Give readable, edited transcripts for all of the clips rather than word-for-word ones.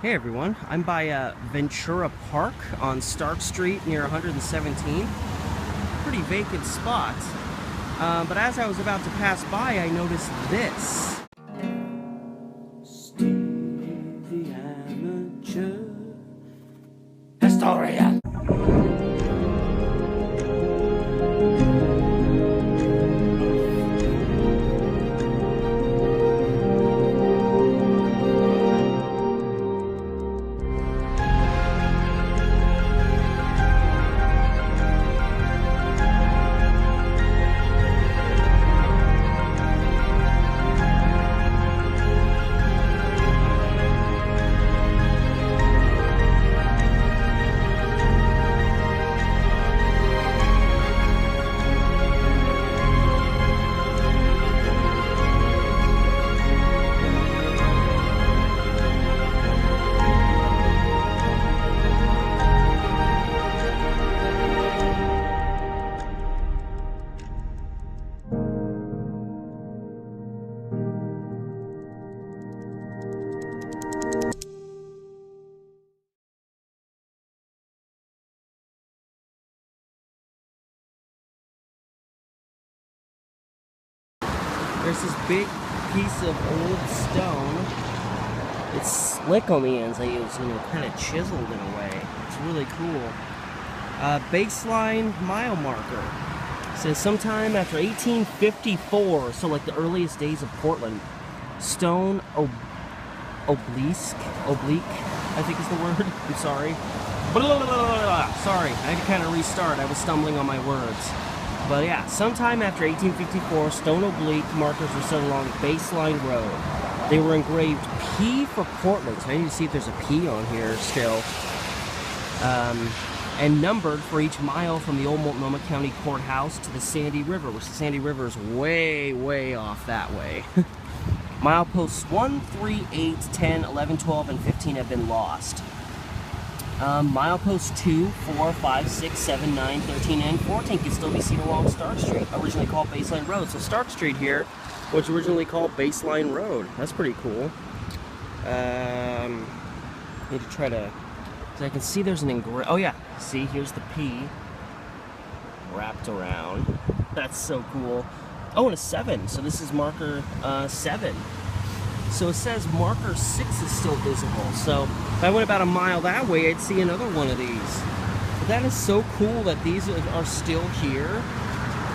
Hey everyone, I'm by Ventura Park on Stark Street near 117. Pretty vacant spot, but as I was about to pass by, I noticed this. Steve the Amateur Historian. There's this big piece of old stone. It's slick on the ends. I use, kind of chiseled in a way. It's really cool. Baseline mile marker. It says sometime after 1854, so like the earliest days of Portland. Stone oblique, I think is the word. I'm sorry. Sorry, I had to kind of restart. I was stumbling on my words. But yeah, sometime after 1854, stone oblique markers were set along Baseline Road. They were engraved P for Portland, so I need to see if there's a P on here still. And numbered for each mile from the old Multnomah County Courthouse to the Sandy River, which the Sandy River is way, way off that way. Mileposts 1, 3, 8, 10, 11, 12, and 15 have been lost. Mileposts 2, 4, 5, 6, 7, 9, 13, and 14 can still be seen along Stark Street, originally called Baseline Road. So Stark Street here was originally called Baseline Road. That's pretty cool. Need to try to... So I can see there's an oh yeah, see, here's the P wrapped around. That's so cool. Oh, and a 7. So this is marker 7. So it says marker 6 is still visible. So if I went about a mile that way, I'd see another one of these. But that is so cool that these are still here.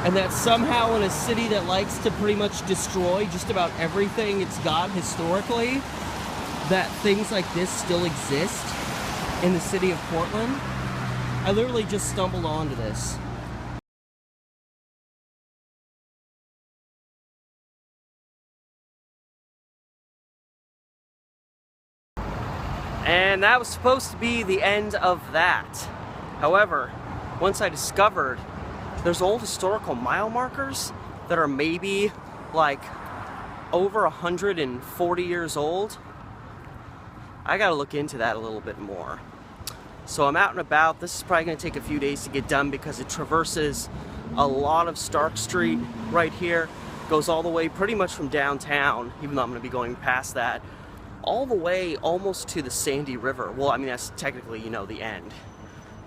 And that somehow in a city that likes to pretty much destroy just about everything it's got historically, that things like this still exist in the city of Portland. I literally just stumbled onto this. And that was supposed to be the end of that. However, once I discovered there's old historical mile markers that are maybe like over 140 years old, I gotta look into that a little bit more. So I'm out and about. This is probably gonna take a few days to get done because it traverses a lot of Stark Street right here. Goes all the way pretty much from downtown, even though I'm gonna be going past that, all the way almost to the Sandy River. Well, I mean, that's technically, the end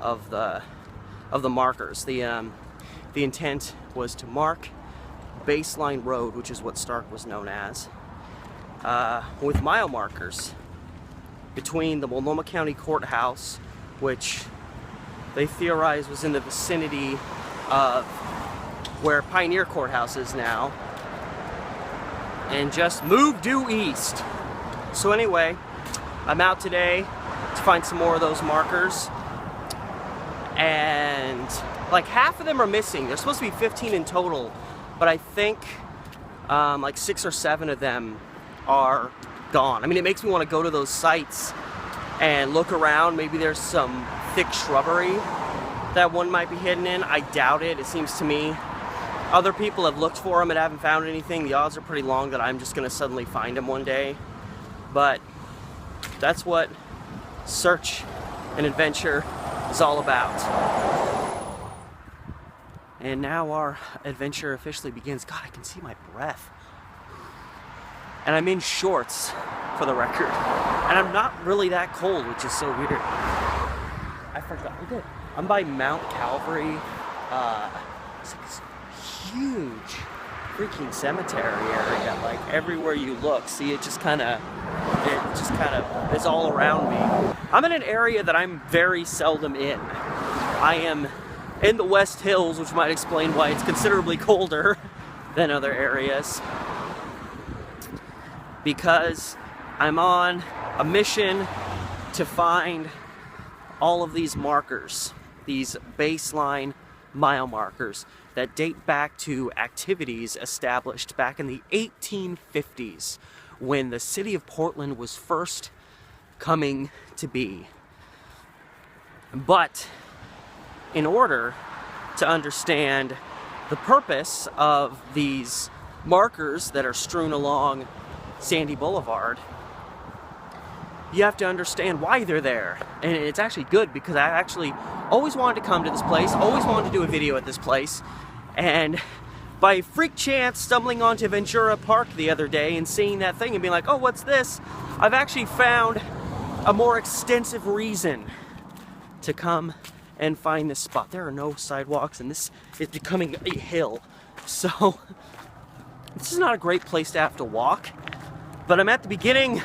of the markers. The intent was to mark Baseline Road, which is what Stark was known as, with mile markers between the Multnomah County Courthouse, which they theorize was in the vicinity of where Pioneer Courthouse is now, and just move due east. So anyway, I'm out today to find some more of those markers, and like half of them are missing. There's supposed to be 15 in total, but I think like 6 or 7 of them are gone. I mean, it makes me want to go to those sites and look around. Maybe there's some thick shrubbery that one might be hidden in. I doubt it. It seems to me other people have looked for them and haven't found anything. The odds are pretty long that I'm just going to suddenly find them one day. But that's what search and adventure is all about. And now our adventure officially begins. God, I can see my breath. And I'm in shorts, for the record. And I'm not really that cold, which is so weird. I forgot. Look at, I'm by Mount Calvary. It's like this huge freaking cemetery area. Like everywhere you look, see it just kind of is all around me. I'm in an area that I'm very seldom in. I am in the West Hills, which might explain why it's considerably colder than other areas. Because I'm on a mission to find all of these markers, these baseline mile markers that date back to activities established back in the 1850s when the city of Portland was first coming to be. But in order to understand the purpose of these markers that are strewn along Sandy Boulevard, you have to understand why they're there. And it's actually good because I actually always wanted to come to this place, always wanted to do a video at this place, and by freak chance stumbling onto Ventura Park the other day and seeing that thing and being like, oh, what's this? I've actually found a more extensive reason to come and find this spot. There are no sidewalks and this is becoming a hill. So this is not a great place to have to walk, but I'm at the beginning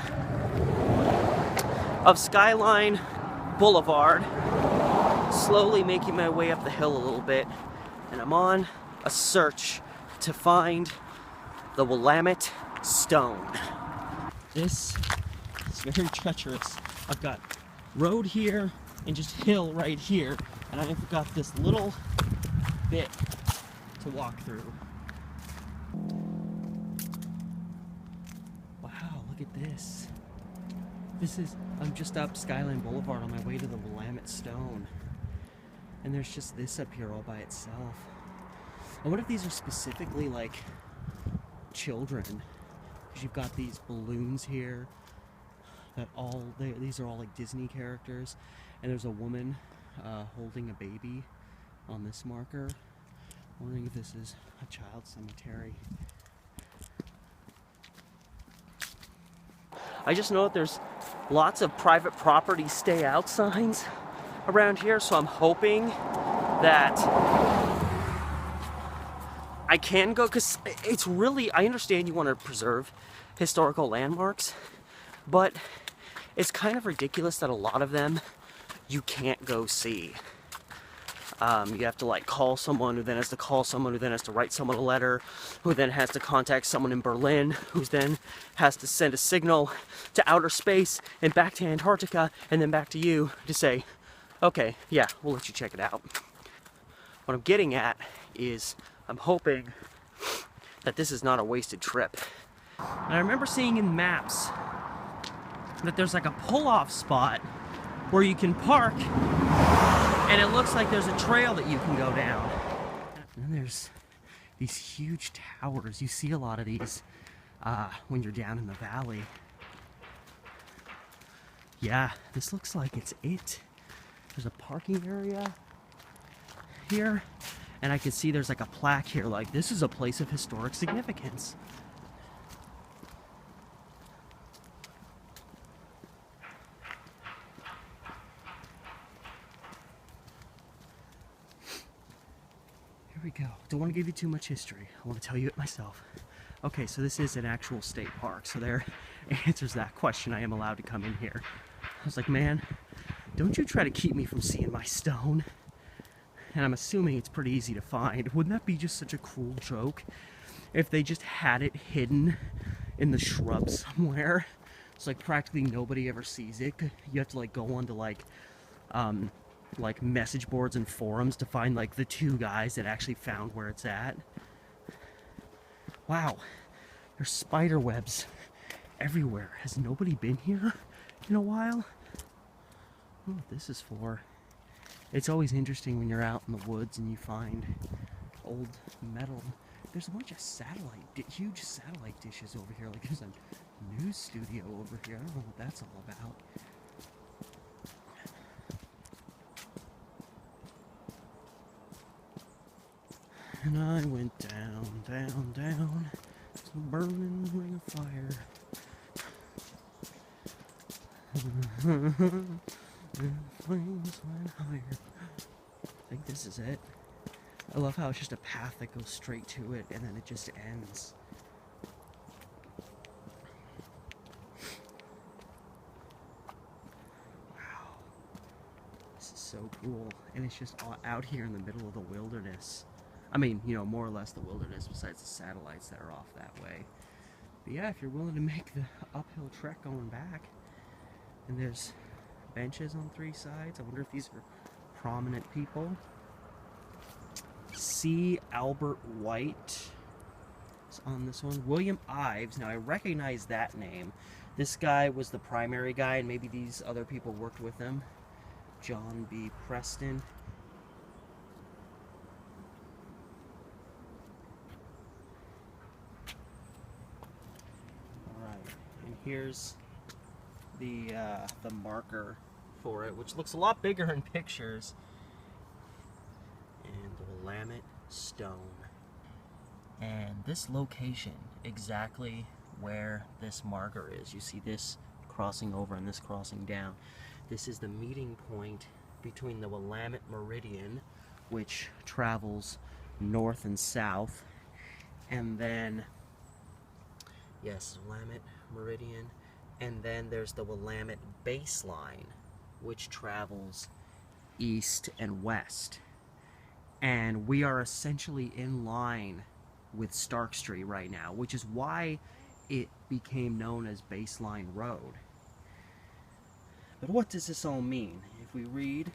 of Skyline Boulevard, slowly making my way up the hill a little bit, and I'm on a search to find the Willamette Stone. This is very treacherous. I've got road here and just hill right here, and I've got this little bit to walk through. Wow, look at this. I'm just up Skyline Boulevard on my way to the Willamette Stone. And there's just this up here all by itself. I wonder if these are specifically like children. Because you've got these balloons here that these are all like Disney characters. And there's a woman holding a baby on this marker. I'm wondering if this is a child cemetery. I just know that there's lots of private property stay out signs around here, so I'm hoping that I can go, because it's really, I understand you want to preserve historical landmarks, but it's kind of ridiculous that a lot of them you can't go see. You have to like call someone, who then has to call someone, who then has to write someone a letter, who then has to contact someone in Berlin, who then has to send a signal to outer space and back to Antarctica and then back to you to say, okay, yeah, we'll let you check it out. What I'm getting at is I'm hoping that this is not a wasted trip. And I remember seeing in maps that there's like a pull-off spot where you can park, and it looks like there's a trail that you can go down. And then there's these huge towers. You see a lot of these when you're down in the valley. Yeah, this looks like it's it. There's a parking area here, and I can see there's like a plaque here, like this is a place of historic significance. Here we go. Don't want to give you too much history. I want to tell you it myself. Okay, so this is an actual state park, so there answers that question. I am allowed to come in here. I was like, man, don't you try to keep me from seeing my stone. And I'm assuming it's pretty easy to find. Wouldn't that be just such a cruel joke if they just had it hidden in the shrubs somewhere? It's like practically nobody ever sees it. You have to like go onto like message boards and forums to find like the two guys that actually found where it's at. Wow, there's spider webs everywhere. Has nobody been here in a while? I don't know what this is for. It's always interesting when you're out in the woods and you find old metal. There's a bunch of huge satellite dishes over here. Like there's a news studio over here. I don't know what that's all about. And I went down, down, down to a burning ring of fire. Flames went higher. I think this is it. I love how it's just a path that goes straight to it and then it just ends. Wow. This is so cool. And it's just out here in the middle of the wilderness. I mean, you know, more or less the wilderness besides the satellites that are off that way. But yeah, if you're willing to make the uphill trek going back, and there's benches on 3 sides. I wonder if these are prominent people. C. Albert White is on this one. William Ives. Now I recognize that name. This guy was the primary guy, and maybe these other people worked with him. John B. Preston. Alright, and here's the marker for it, which looks a lot bigger in pictures. And the Willamette Stone. And this location, exactly where this marker is, you see this crossing over and this crossing down. This is the meeting point between the Willamette Meridian, which travels north and south, and then, yes, Willamette Meridian, and then there's the Willamette baseline, which travels east and west. And we are essentially in line with Stark Street right now, which is why it became known as Baseline Road. But what does this all mean? If we read,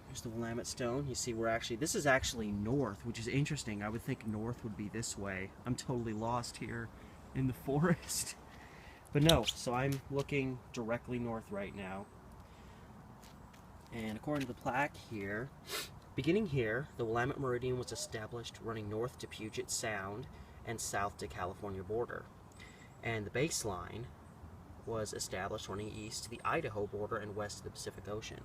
here's the Willamette Stone, you see this is actually north, which is interesting. I would think north would be this way. I'm totally lost here in the forest. But no, so I'm looking directly north right now. And according to the plaque here, beginning here, the Willamette Meridian was established running north to Puget Sound and south to California border. And the baseline was established running east to the Idaho border and west to the Pacific Ocean.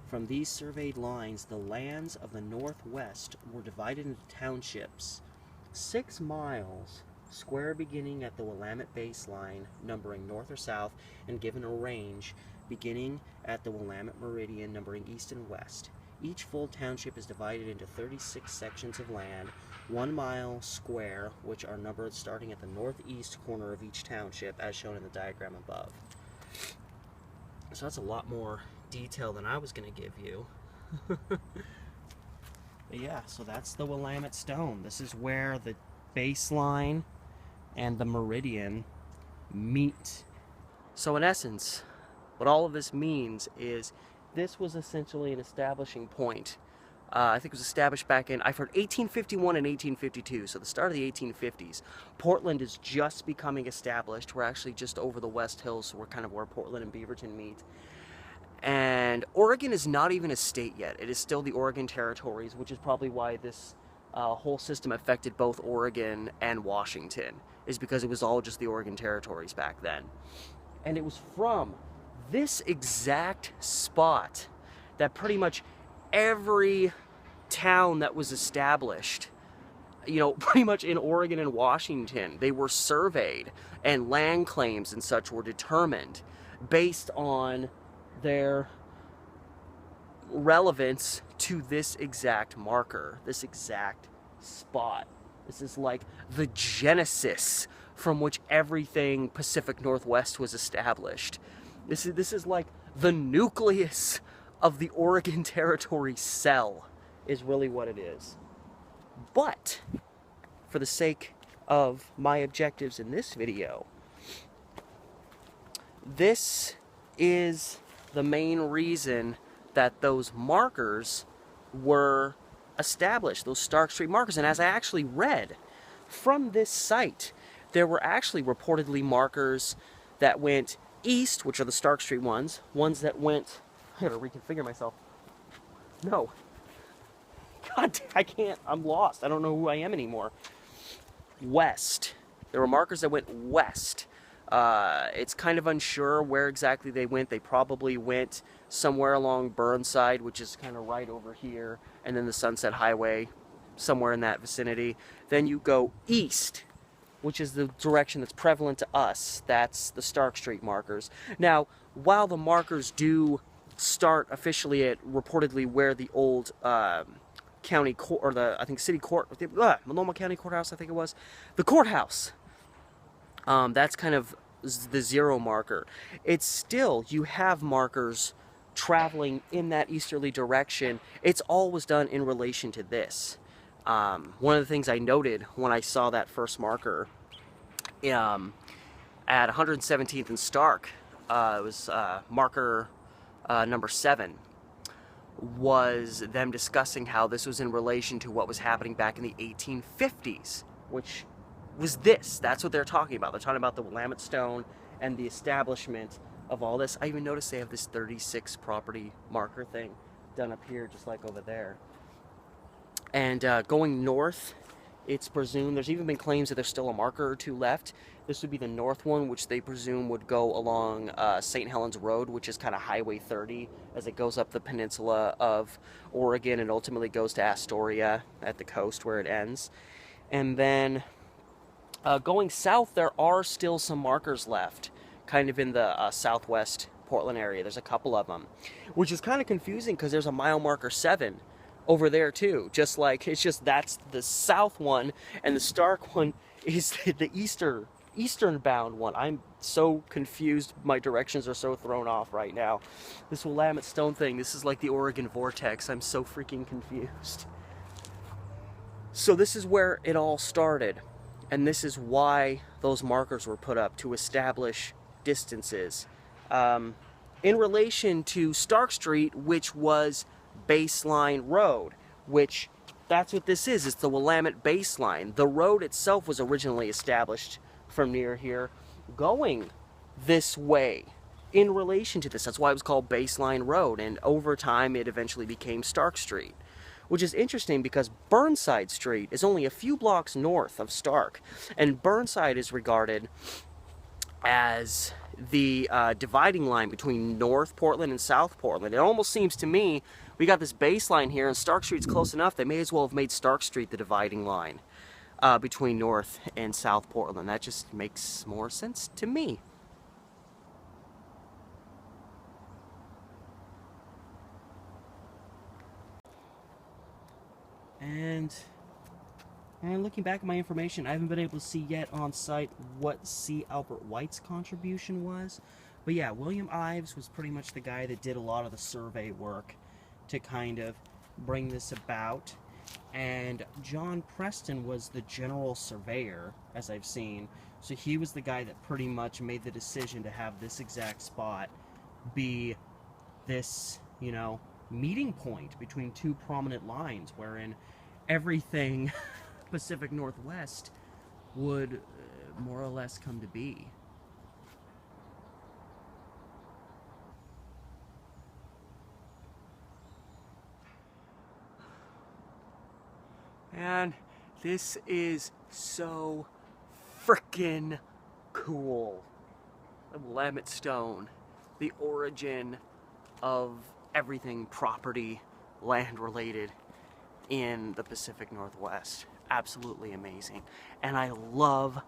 From these surveyed lines, the lands of the Northwest were divided into townships 6 miles square beginning at the Willamette baseline, numbering north or south, and given a range beginning at the Willamette Meridian, numbering east and west. Each full township is divided into 36 sections of land, 1 mile square, which are numbered starting at the northeast corner of each township, as shown in the diagram above. So that's a lot more detail than I was going to give you. But yeah, so that's the Willamette Stone. This is where the baseline and the meridian meet. So in essence, what all of this means is this was essentially an establishing point. I think it was established back in, I've heard 1851 and 1852, so the start of the 1850s. Portland is just becoming established. We're actually just over the West Hills, so we're kind of where Portland and Beaverton meet. And Oregon is not even a state yet. It is still the Oregon Territories, which is probably why this whole system affected both Oregon and Washington, is because it was all just the Oregon Territories back then. And it was from this exact spot that pretty much every town that was established, you know, pretty much in Oregon and Washington, they were surveyed, and land claims and such were determined based on their relevance to this exact marker, this exact spot. This is like the genesis from which everything Pacific Northwest was established. This is like the nucleus of the Oregon Territory cell, is really what it is. But for the sake of my objectives in this video, this is the main reason that those markers were established, those Stark Street markers. And as I actually read from this site, there were actually reportedly markers that went east, which are the Stark Street ones that went, I gotta reconfigure myself. No. God, I can't, I'm lost. I don't know who I am anymore. West. There were markers that went west. It's kind of unsure where exactly they went. They probably went somewhere along Burnside, which is kind of right over here, and then the Sunset Highway, somewhere in that vicinity. Then you go east, which is the direction that's prevalent to us. That's the Stark Street markers. Now, while the markers do start officially at reportedly where the old county court, or the, I think, city court, Multnomah County Courthouse, I think it was, the courthouse, that's kind of the 0 marker. It's still, you have markers traveling in that easterly direction. It's always done in relation to this. One of the things I noted when I saw that first marker at 117th and Stark, it was marker number 7, was them discussing how this was in relation to what was happening back in the 1850s, which was this. That's what they're talking about. They're talking about the Willamette Stone and the establishment of all this. I even noticed they have this 36 property marker thing done up here, just like over there. And going north, it's presumed, there's even been claims that there's still a marker or 2 left. This would be the north one, which they presume would go along St. Helens Road, which is kind of Highway 30, as it goes up the peninsula of Oregon and ultimately goes to Astoria at the coast where it ends. And then going south, there are still some markers left, kind of in the southwest Portland area. There's a couple of them, which is kind of confusing because there's a mile marker 7 over there too. Just like, it's just, that's the south one, and the Stark one is the eastern bound one. I'm so confused. My directions are so thrown off right now. This Willamette Stone thing, this is like the Oregon vortex. I'm so freaking confused. So this is where it all started, and this is why those markers were put up, to establish distances. In relation to Stark Street, which was Baseline Road, which, that's what this is. It's the Willamette Baseline. The road itself was originally established from near here, going this way in relation to this. That's why it was called Baseline Road, and over time it eventually became Stark Street, which is interesting because Burnside Street is only a few blocks north of Stark, and Burnside is regarded as the dividing line between North Portland and South Portland. It almost seems to me we got this baseline here, and Stark Street's close enough. They may as well have made Stark Street the dividing line between North and South Portland. That just makes more sense to me. And looking back at my information, I haven't been able to see yet on site what C. Albert White's contribution was. But yeah, William Ives was pretty much the guy that did a lot of the survey work to kind of bring this about. And John Preston was the general surveyor, as I've seen. So he was the guy that pretty much made the decision to have this exact spot be this, you know, meeting point between 2 prominent lines, wherein everything Pacific Northwest would more or less come to be. And this is so frickin' cool. The Willamette Stone, the origin of everything property, land related in the Pacific Northwest. Absolutely amazing. And I love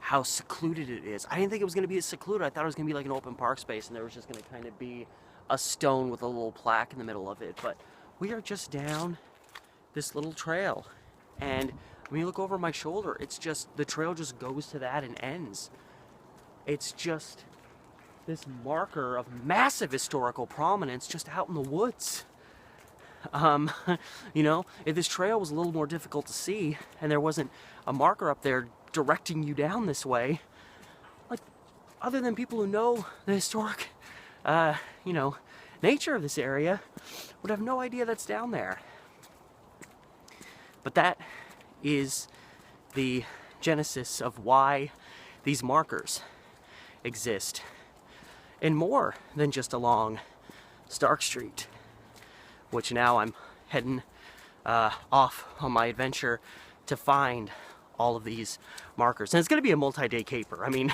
how secluded it is. I didn't think it was going to be as secluded. I thought it was going to be like an open park space and there was just going to kind of be a stone with a little plaque in the middle of it. But we are just down this little trail, and when you look over my shoulder, it's just, the trail just goes to that and ends. It's just this marker of massive historical prominence just out in the woods. You know, if this trail was a little more difficult to see and there wasn't a marker up there directing you down this way, like, other than people who know the historic, you know, nature of this area, would have no idea that's down there. But that is the genesis of why these markers exist, and more than just along Stark Street, which now I'm heading off on my adventure to find all of these markers. And it's going to be a multi-day caper. I mean,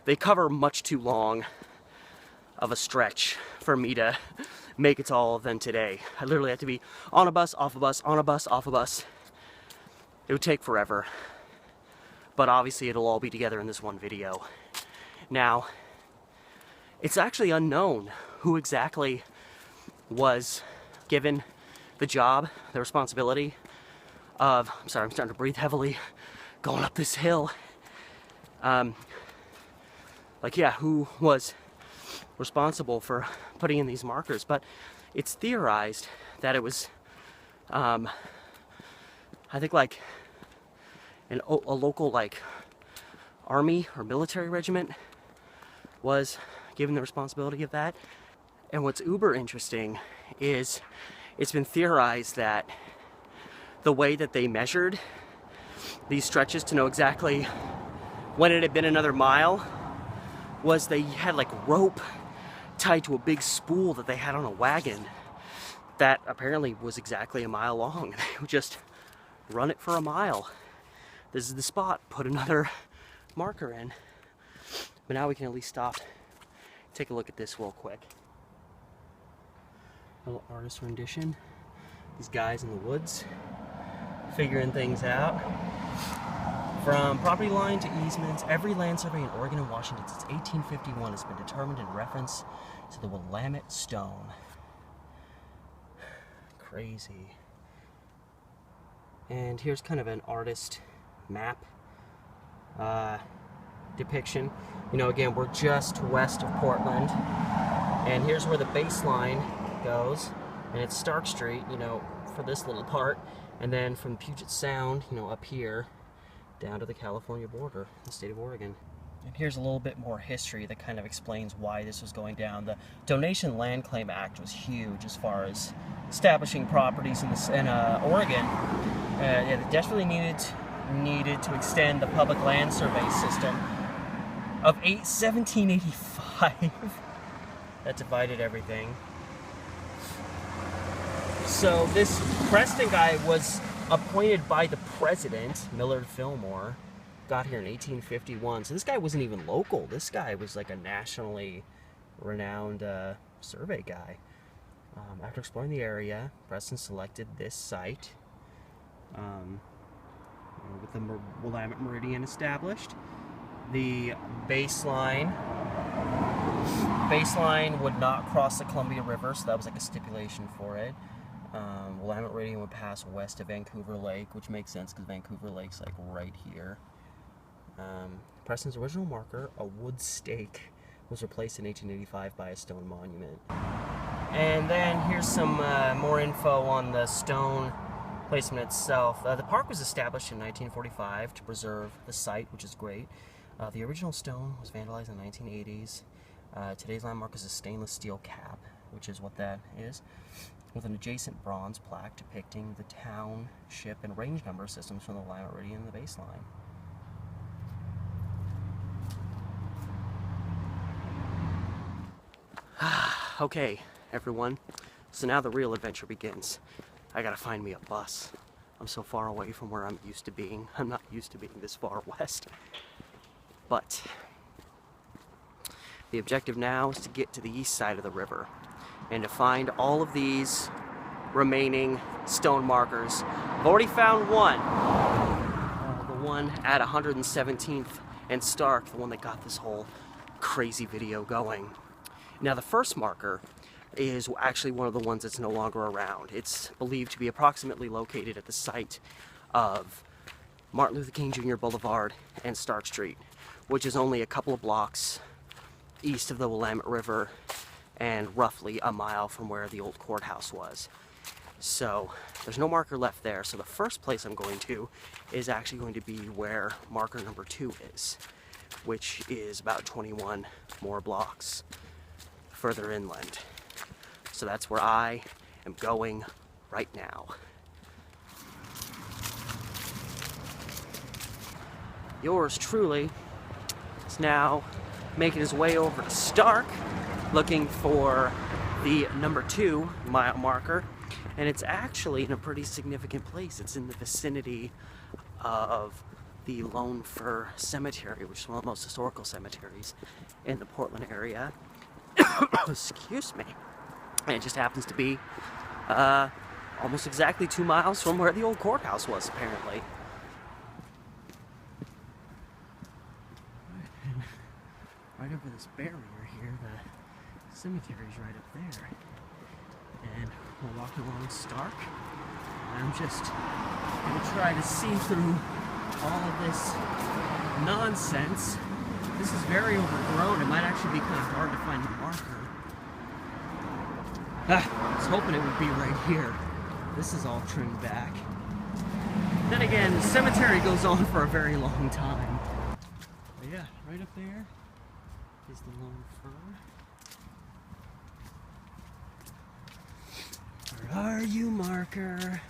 they cover much too long of a stretch for me to make it to all of them today. I literally have to be on a bus, off a bus, on a bus, off a bus. It would take forever. but obviously it'll all be together in this one video. Now, it's actually unknown who exactly was given the job, the responsibility of, I'm sorry, I'm starting to breathe heavily going up this hill. Who was responsible for putting in these markers, but it's theorized that it was, I think like a local like army or military regiment was given the responsibility of that. And what's uber interesting is it's been theorized that the way that they measured these stretches to know exactly when it had been another mile was they had like rope tied to a big spool that they had on a wagon that apparently was exactly a mile long. They would just run it for a mile. This is the spot, put another marker in. But now we can at least stop, take a look at this real quick. A little artist rendition. These guys in the woods figuring things out. From property line to easements, every land survey in Oregon and Washington since 1851 has been determined in reference to the Willamette stone. Crazy. And here's kind of an artist map depiction. You know, again, we're just west of Portland, and here's where the baseline goes, and it's Stark Street, you know, for this little part, and then from Puget Sound, you know, up here down to the California border, the state of Oregon. And here's a little bit more history that kind of explains why this was going down. The Donation Land Claim Act was huge as far as establishing properties in Oregon. They desperately needed to extend the public land survey system of 1785 that divided everything. So this Preston guy was appointed by the president, Millard Fillmore, got here in 1851. So this guy wasn't even local. This guy was like a nationally renowned survey guy. After exploring the area, Preston selected this site with the Willamette Meridian established. The baseline would not cross the Columbia River, so that was like a stipulation for it. Willamette Meridian would pass west of Vancouver Lake, which makes sense because Vancouver Lake's like right here. Preston's original marker, a wood stake, was replaced in 1885 by a stone monument. And then here's some more info on the stone placement itself. The park was established in 1945 to preserve the site, which is great. The original stone was vandalized in the 1980s. Today's landmark is a stainless steel cap, which is what that is, with an adjacent bronze plaque depicting the township and range number systems from the Willamette Meridian and the baseline. Okay, everyone, so now the real adventure begins. I gotta find me a bus. I'm so far away from where I'm used to being. I'm not used to being this far west. But the objective now is to get to the east side of the river and to find all of these remaining stone markers. I've already found one. The one at 117th and Stark, the one that got this whole crazy video going. Now the first marker is actually one of the ones that's no longer around. It's believed to be approximately located at the site of Martin Luther King Jr. Boulevard and Stark Street, which is only a couple of blocks east of the Willamette River and roughly a mile from where the old courthouse was. So there's no marker left there, so the first place I'm going to is actually going to be where marker number 2 is, which is about 21 more blocks further inland. So that's where I am going right now. Yours truly is now making his way over to Stark, looking for the number 2 mile marker, and it's actually in a pretty significant place. It's in the vicinity of the Lone Fir Cemetery, which is one of the most historical cemeteries in the Portland area. Excuse me. And it just happens to be almost exactly 2 miles from where the old courthouse was, apparently. right over this barrier here. The cemetery's right up there. And we're walking along Stark. And I'm just gonna try to see through all of this nonsense. This is very overgrown. It might actually be kind of hard to find the marker. I was hoping it would be right here. This is all trimmed back. Then again, the cemetery goes on for a very long time. But yeah, right up there is the lone fir. Where are you, marker?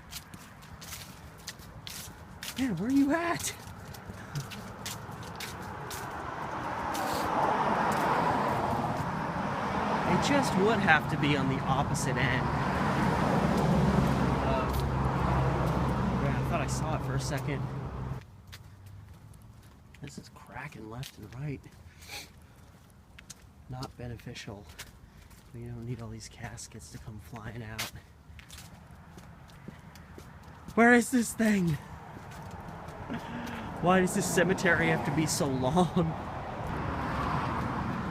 Man, where are you at? It just would have to be on the opposite end. I thought I saw it for a second. This is cracking left and right. Not beneficial. You don't need all these caskets to come flying out. Where is this thing? Why does this cemetery have to be so long?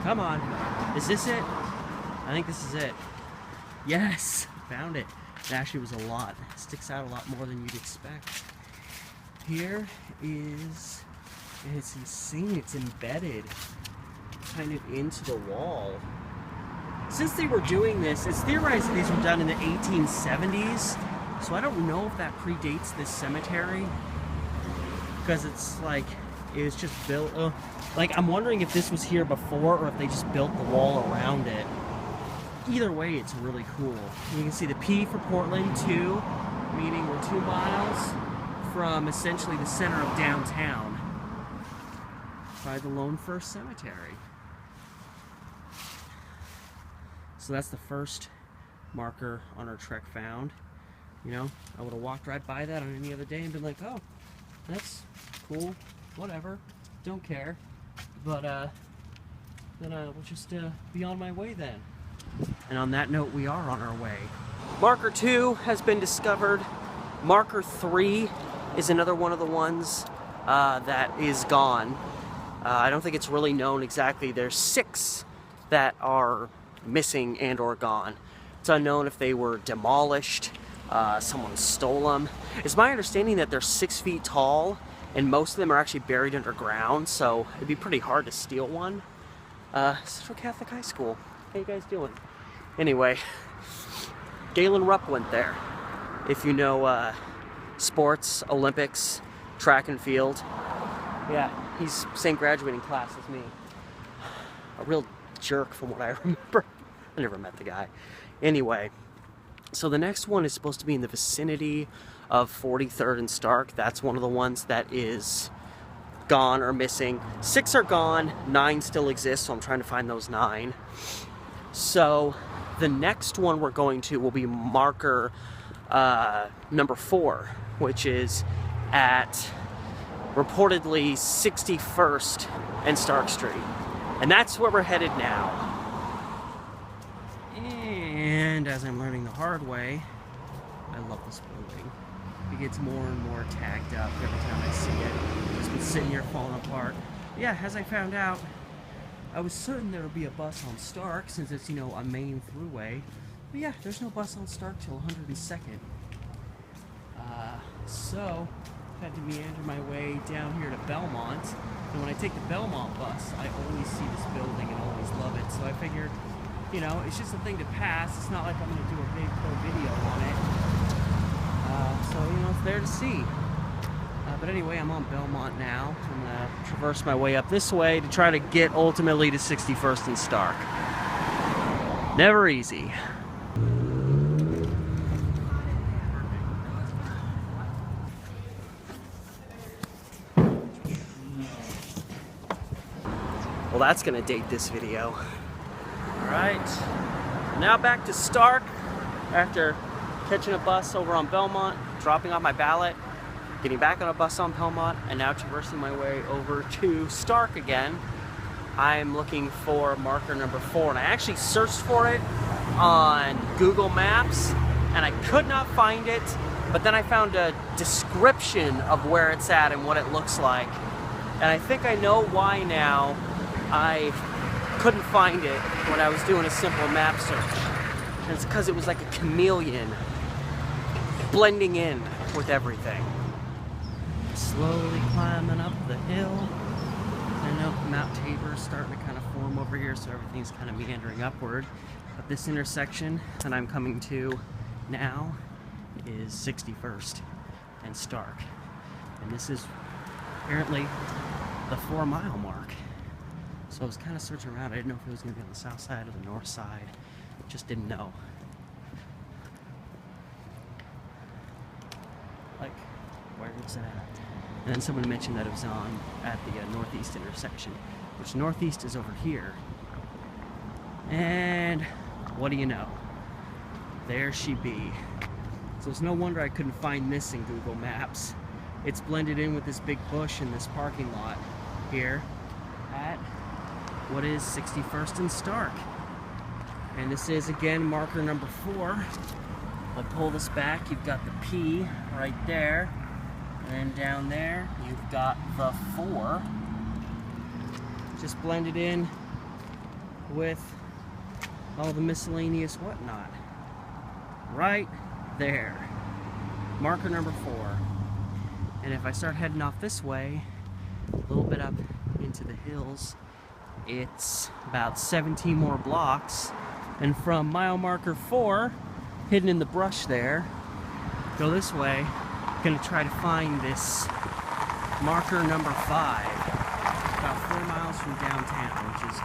Come on. Is this it? I think this is it. Yes! Found it. It actually was a lot. It sticks out a lot more than you'd expect. Here is... And it's insane. It's embedded kind of into the wall. Since they were doing this, it's theorized that these were done in the 1870s. So I don't know if that predates this cemetery. Because it's like, it was just built... like, I'm wondering if this was here before or if they just built the wall around it. Either way, it's really cool. You can see the P for Portland, 2, meaning we're 2 miles from essentially the center of downtown by the Lone Fir Cemetery. So that's the first marker on our trek found. You know, I would have walked right by that on any other day and been like, oh, that's cool, whatever, don't care. But then I will just be on my way then. And on that note, we are on our way. Marker 2 has been discovered. Marker 3 is another one of the ones that is gone. I don't think it's really known exactly. There's 6 that are missing and or gone. It's unknown if they were demolished, someone stole them. It's my understanding that they're 6 feet tall and most of them are actually buried underground, so it'd be pretty hard to steal one. Central Catholic High School. How you guys doing? Anyway, Galen Rupp went there. If you know sports, Olympics, track and field. Yeah, he's same graduating class as me. A real jerk from what I remember. I never met the guy. Anyway, so the next one is supposed to be in the vicinity of 43rd and Stark. That's one of the ones that is gone or missing. 6 are gone, 9 still exist, so I'm trying to find those 9. So the next one we're going to will be marker number 4, which is at reportedly 61st and Stark Street. And that's where we're headed now. And as I'm learning the hard way, I love this building. It gets more and more tagged up every time I see it. It's been sitting here falling apart. Yeah, as I found out, I was certain there would be a bus on Stark since it's, you know, a main throughway. But yeah, there's no bus on Stark till 102nd. So, I had to meander my way down here to Belmont. And when I take the Belmont bus, I always see this building and always love it. So I figured, you know, it's just a thing to pass. It's not like I'm going to do a big pro video on it. So, you know, it's there to see. But anyway, I'm on Belmont now. I'm going to traverse my way up this way to try to get ultimately to 61st and Stark. Never easy. Well, that's going to date this video. Alright, now back to Stark after catching a bus over on Belmont, dropping off my ballot, getting back on a bus on Belmont, and now traversing my way over to Stark again. I'm looking for marker number 4, and I actually searched for it on Google Maps, and I could not find it, but then I found a description of where it's at and what it looks like. And I think I know why now. I couldn't find it when I was doing a simple map search. And it's because it was like a chameleon blending in with everything. Slowly climbing up the hill. I know Mount Tabor is starting to kind of form over here, so everything's kind of meandering upward. But this intersection that I'm coming to now is 61st and Stark. And this is apparently the 4-mile mark. So I was kind of searching around. I didn't know if it was going to be on the south side or the north side. Just didn't know. Like, where is it at? And then someone mentioned that it was on at the northeast intersection, which northeast is over here. And what do you know? There she be. So it's no wonder I couldn't find this in Google Maps. It's blended in with this big bush in this parking lot here at what is 61st and Stark. And this is again marker number 4. I'll pull this back, you've got the P right there. And then down there, you've got the 4. Just blended in with all the miscellaneous whatnot. Right there. Marker number 4. And if I start heading off this way, a little bit up into the hills, it's about 17 more blocks. And from mile marker 4, hidden in the brush there, go this way. Gonna try to find this marker number 5, about 4 miles from downtown, which is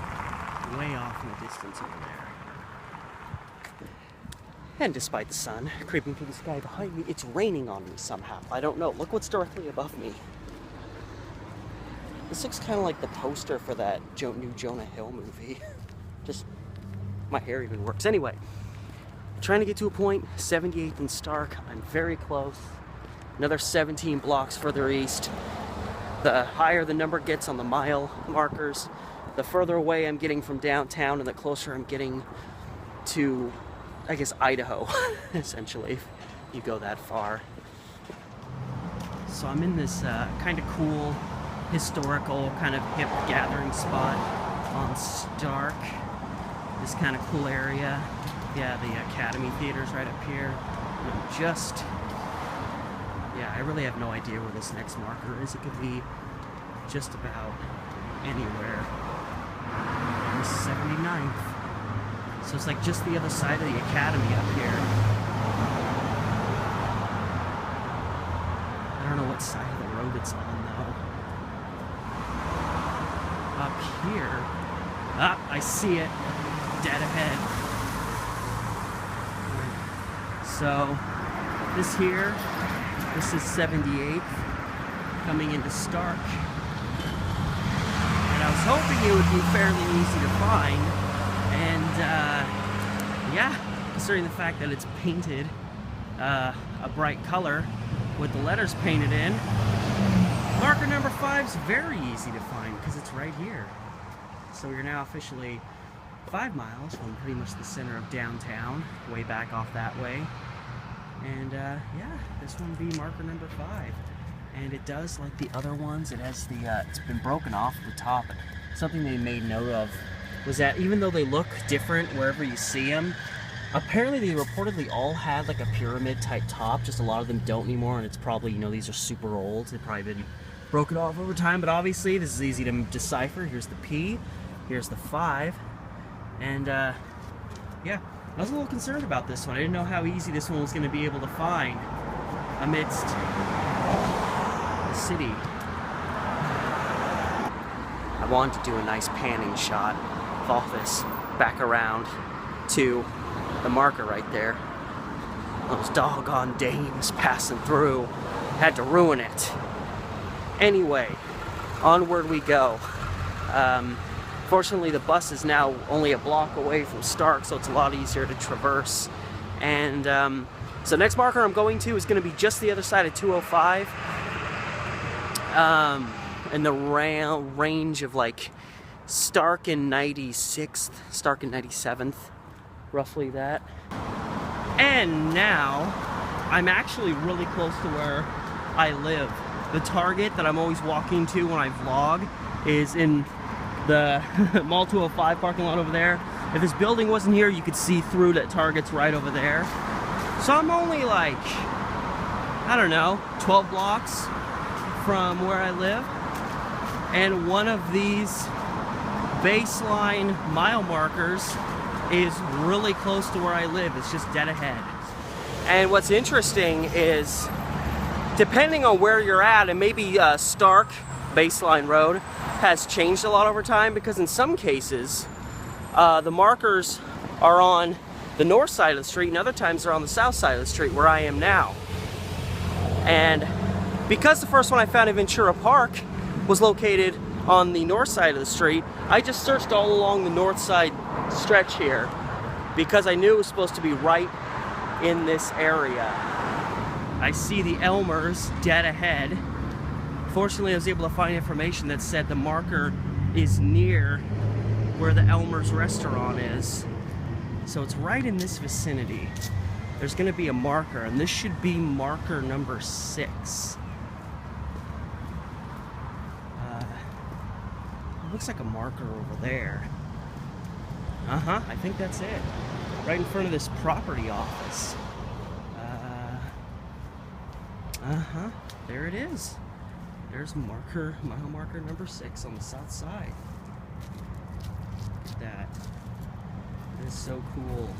way off in the distance over there. And despite the sun creeping through the sky behind me, it's raining on me somehow. I don't know. Look what's directly above me. This looks kind of like the poster for that new Jonah Hill movie. Just, my hair even works. Anyway, trying to get to a point, 78th and Stark. I'm very close. Another 17 blocks further east. The higher the number gets on the mile markers, the further away I'm getting from downtown and the closer I'm getting to, I guess, Idaho, essentially, if you go that far. So I'm in this kind of cool, historical, kind of hip gathering spot on Stark. This kind of cool area. Yeah, the Academy Theater's right up here. And I'm just... yeah, I really have no idea where this next marker is. It could be just about anywhere. This is 79th. So it's like just the other side of the Academy up here. I don't know what side of the road it's on though. Up here. Ah, I see it. Dead ahead. So, this here, this is 78th, coming into Stark. And I was hoping it would be fairly easy to find. And, yeah, considering the fact that it's painted a bright color with the letters painted in, marker number 5 is very easy to find because it's right here. So you're now officially 5 miles from pretty much the center of downtown, way back off that way. And yeah, this one will be marker number 5. And it does, like the other ones, it has the, it's been broken off at the top. Something they made note of was that even though they look different wherever you see them, apparently they reportedly all had like a pyramid type top, just a lot of them don't anymore, and it's probably, you know, these are super old. They've probably been broken off over time, but obviously this is easy to decipher. Here's the P, here's the 5, and yeah, I was a little concerned about this one. I didn't know how easy this one was going to be able to find amidst the city. I wanted to do a nice panning shot of all this back around to the marker right there. Those doggone dames passing through had to ruin it. Anyway, onward we go. Fortunately, the bus is now only a block away from Stark, so it's a lot easier to traverse. And so next marker I'm going to is going to be just the other side of 205. In the range of like Stark and 96th, Stark and 97th, roughly that. And now I'm actually really close to where I live. The target that I'm always walking to when I vlog is in the Mall 205 parking lot over there. If this building wasn't here, you could see through to Target's right over there. So I'm only like, I don't know, 12 blocks from where I live. And one of these baseline mile markers is really close to where I live. It's just dead ahead. And what's interesting is, depending on where you're at, and maybe Stark Baseline Road has changed a lot over time, because in some cases, the markers are on the north side of the street, and other times they're on the south side of the street where I am now. And because the first one I found in Ventura Park was located on the north side of the street, I just searched all along the north side stretch here because I knew it was supposed to be right in this area. I see the Elmers dead ahead. Fortunately, I was able to find information that said the marker is near where the Elmer's restaurant is. So it's right in this vicinity. There's gonna be a marker, and this should be marker number 6. Looks like a marker over there. I think that's it. Right in front of this property office. There it is. There's marker, mile marker number 6 on the south side. Look at that. That is so cool.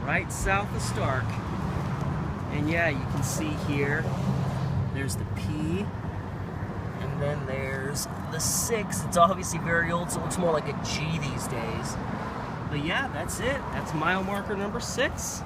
Right south of Stark. And yeah, you can see here, there's the P, and then there's the 6. It's obviously very old, so it looks more like a G these days. But yeah, that's it. That's mile marker number 6.